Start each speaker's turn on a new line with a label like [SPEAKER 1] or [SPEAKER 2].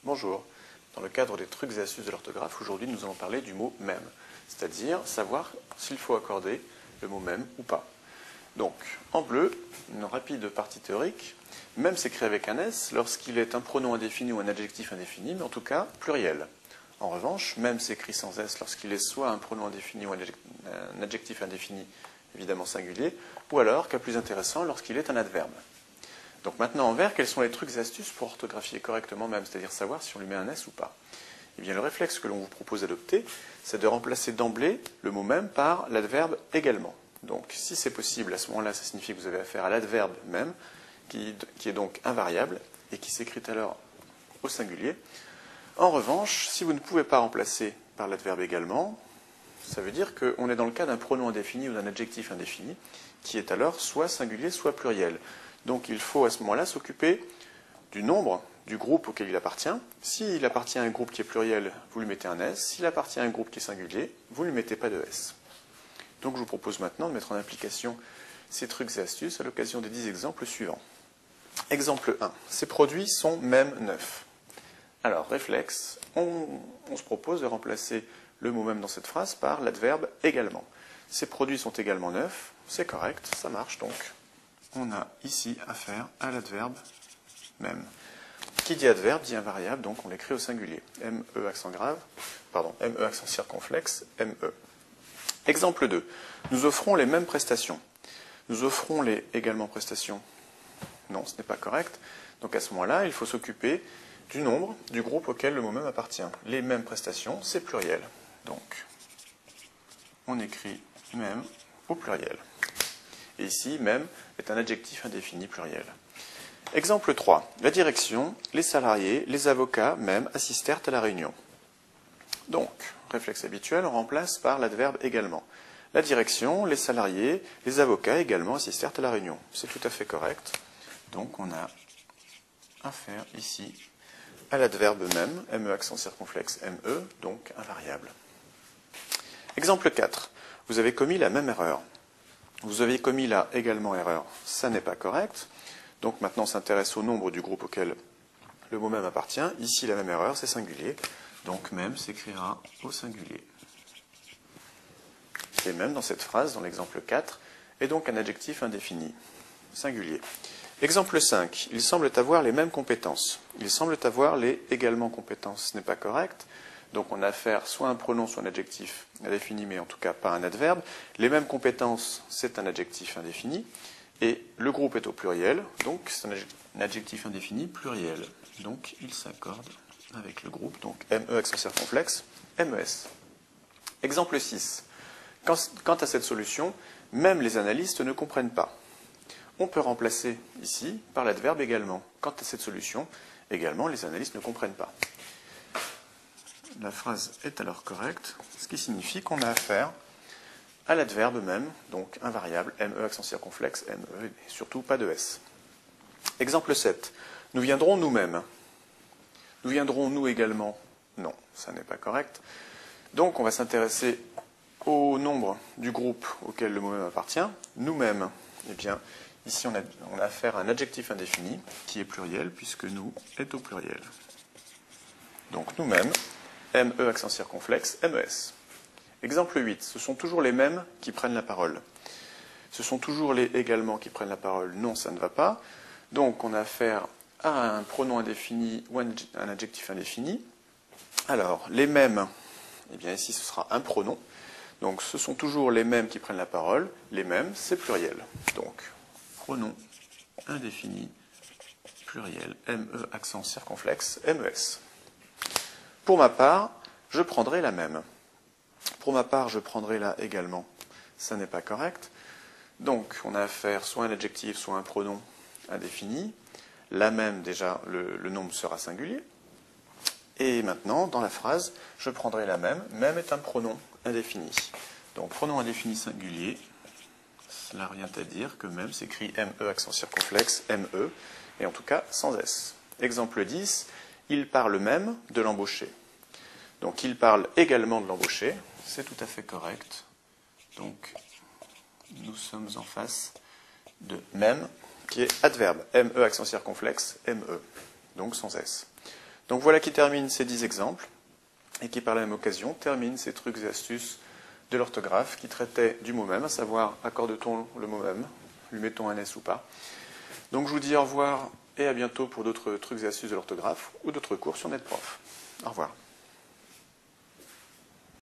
[SPEAKER 1] Bonjour. Dans le cadre des trucs et astuces de l'orthographe, aujourd'hui nous allons parler du mot même, c'est-à-dire savoir s'il faut accorder le mot même ou pas. Donc, en bleu, une rapide partie théorique, même s'écrit avec un S lorsqu'il est un pronom indéfini ou un adjectif indéfini, mais en tout cas pluriel. En revanche, même s'écrit sans S lorsqu'il est soit un pronom indéfini ou un adjectif indéfini, évidemment singulier, ou alors, cas plus intéressant, lorsqu'il est un adverbe. Donc maintenant en vert, quels sont les trucs et astuces pour orthographier correctement même, c'est-à-dire savoir si on lui met un S ou pas? Eh bien le réflexe que l'on vous propose d'adopter, c'est de remplacer d'emblée le mot même par l'adverbe également. Donc si c'est possible, à ce moment-là, ça signifie que vous avez affaire à l'adverbe même, qui est donc invariable, et qui s'écrit alors au singulier. En revanche, si vous ne pouvez pas remplacer par l'adverbe également, ça veut dire qu'on est dans le cas d'un pronom indéfini ou d'un adjectif indéfini, qui est alors soit singulier, soit pluriel. Donc il faut à ce moment-là s'occuper du nombre du groupe auquel il appartient. S'il appartient à un groupe qui est pluriel, vous lui mettez un S. S'il appartient à un groupe qui est singulier, vous ne lui mettez pas de S. Donc je vous propose maintenant de mettre en application ces trucs et astuces à l'occasion des 10 exemples suivants. Exemple 1. Ces produits sont même neufs. Alors, réflexe, on se propose de remplacer le mot même dans cette phrase par l'adverbe également. Ces produits sont également neufs, c'est correct, ça marche donc. On a ici affaire à l'adverbe même. Qui dit adverbe dit invariable, donc on l'écrit au singulier. M-E accent grave, pardon, M-E accent circonflexe, M-E. Exemple 2. Nous offrons les mêmes prestations. Nous offrons les également prestations. Non, ce n'est pas correct. Donc à ce moment-là, il faut s'occuper du nombre du groupe auquel le mot même appartient. Les mêmes prestations, c'est pluriel. Donc, on écrit même au pluriel. Et ici, même est un adjectif indéfini pluriel. Exemple 3. La direction, les salariés, les avocats même assistèrent à la réunion. Donc, réflexe habituel, on remplace par l'adverbe également. La direction, les salariés, les avocats également assistèrent à la réunion. C'est tout à fait correct. Donc, on a affaire ici à l'adverbe même, me accent circonflexe, me, donc invariable. Exemple 4. Vous avez commis la même erreur. Vous avez commis la également erreur, ça n'est pas correct. Donc maintenant on s'intéresse au nombre du groupe auquel le mot même appartient. Ici la même erreur, c'est singulier. Donc même s'écrira au singulier. Et même dans cette phrase, dans l'exemple 4, est donc un adjectif indéfini, singulier. Exemple 5. Ils semblent avoir les mêmes compétences. Ils semblent avoir les également compétences. Ce n'est pas correct. Donc on a affaire soit à un pronom, soit un adjectif indéfini, mais en tout cas pas un adverbe. Les mêmes compétences, c'est un adjectif indéfini. Et le groupe est au pluriel, donc c'est un adjectif indéfini pluriel. Donc il s'accorde avec le groupe, donc ME accent circonflexe, MES. Exemple 6. Quant à cette solution, même les analystes ne comprennent pas. On peut remplacer ici par l'adverbe également. Quant à cette solution, également, les analystes ne comprennent pas. La phrase est alors correcte, ce qui signifie qu'on a affaire à l'adverbe même, donc invariable, ME accent circonflexe, ME, et surtout pas de S. Exemple 7. Nous viendrons nous-mêmes. Nous viendrons nous également? Non, ça n'est pas correct. Donc on va s'intéresser au nombre du groupe auquel le mot même appartient. Nous-mêmes, eh bien, ici on a affaire à un adjectif indéfini qui est pluriel, puisque nous est au pluriel. Donc nous-mêmes, ME accent circonflexe, MES. Exemple 8. Ce sont toujours les mêmes qui prennent la parole. Ce sont toujours les également qui prennent la parole. Non, ça ne va pas. Donc on a affaire à un pronom indéfini ou un adjectif indéfini. Alors, les mêmes, eh bien ici ce sera un pronom. Donc ce sont toujours les mêmes qui prennent la parole. Les mêmes, c'est pluriel. Donc, pronom indéfini, pluriel, ME accent circonflexe, MES. Pour ma part, je prendrai la même. Pour ma part, je prendrai la également. Ça n'est pas correct. Donc, on a affaire soit à un adjectif, soit à un pronom indéfini. La même, déjà, le nombre sera singulier. Et maintenant, dans la phrase, je prendrai la même. Même est un pronom indéfini. Donc, pronom indéfini singulier, cela revient à dire que même s'écrit ME accent circonflexe, ME, et en tout cas sans S. Exemple 10, il parle même de l'embauché. Donc, il parle également de l'embauché. C'est tout à fait correct. Donc, nous sommes en face de même, qui est adverbe. ME accent circonflexe, ME. Donc, sans S. Donc voilà qui termine ces 10 exemples, et qui par la même occasion termine ces trucs et astuces de l'orthographe qui traitaient du mot même, à savoir accorde-t-on le mot même, lui mettons un S ou pas. Donc je vous dis au revoir et à bientôt pour d'autres trucs et astuces de l'orthographe ou d'autres cours sur NetProf. Au revoir.